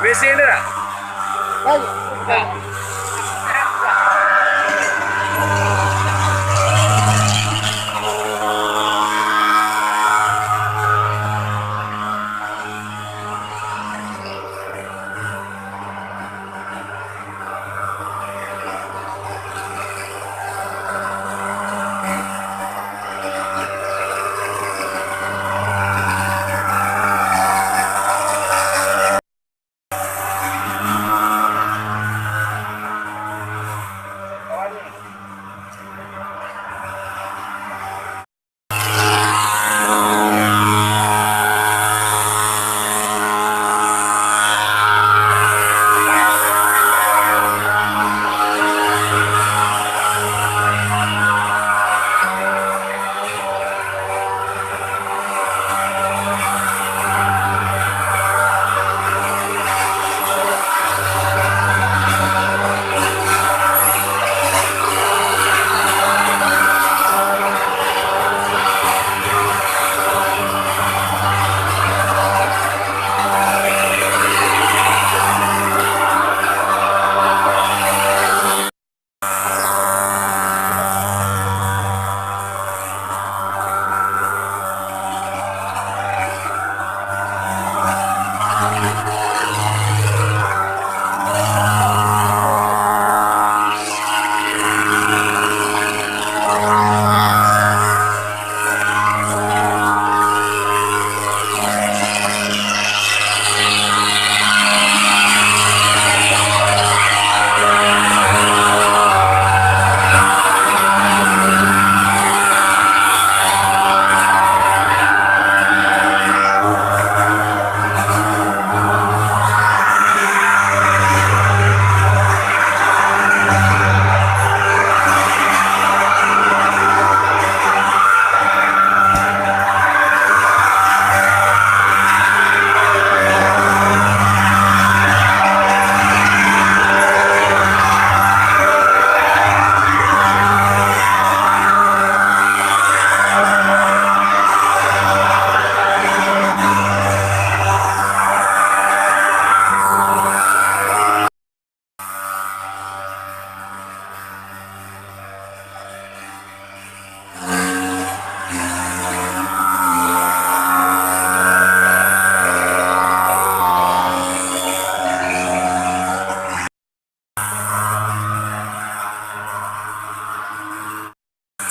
WC ada tak? Baik.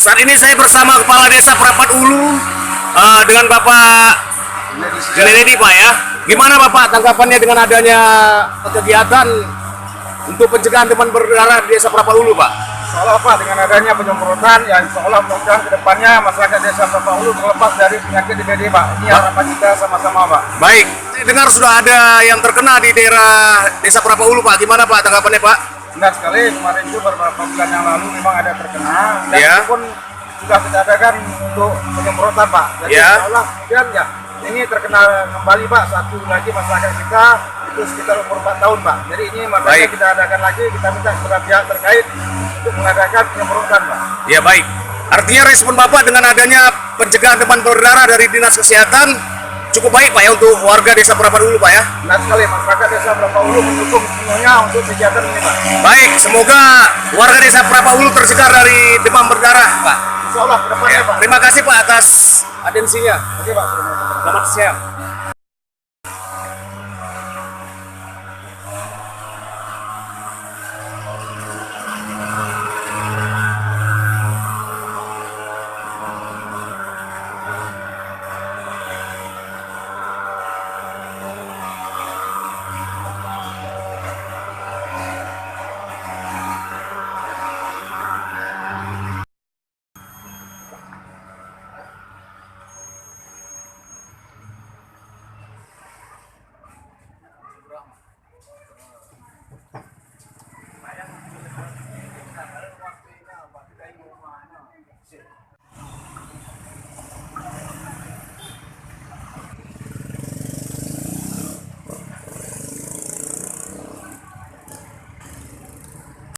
Saat ini saya bersama Kepala Desa Prapat Ulu dengan Bapak Junedi Pak ya. Gimana Bapak tanggapannya dengan adanya kegiatan untuk pencegahan demam berdarah di Desa Prapat Ulu Pak? Seolah Pak, dengan adanya penyemprotan yang seolah mudah-mudahan ke depannya masyarakat Desa Prapat Ulu terlepas dari penyakit DBD Pak. Ini harapan kita sama-sama Pak. Baik, saya dengar sudah ada yang terkena di daerah Desa Prapat Ulu Pak. Gimana Pak tanggapannya Pak? Benar sekali, kemarin itu beberapa bulan yang lalu memang ada terkena dan Ya. itu pun sudah kita adakan untuk penyemprotan Pak. Jadi Ya. seolah kemudian ya ini terkena kembali Pak, satu lagi masyarakat kita itu sekitar umur 4 tahun Pak. Jadi ini makanya Baik. kita adakan lagi, kita minta kepada pihak terkait untuk mengadakan penyemprotan Pak. Ya baik. Artinya respon Bapak dengan adanya pencegahan demam berdarah dari Dinas Kesehatan cukup baik Pak ya untuk warga Desa Prapat Ulu Pak ya. Benar sekali, masyarakat Desa Prapat Ulu mendukung semuanya untuk kegiatan ini Pak. Baik, semoga warga Desa Prapat Ulu tercegah dari demam berdarah Pak. Insya Allah ke depannya Ya, Pak. terima kasih Pak atas atensinya. Oke Pak, sudah mau. Selamat siang.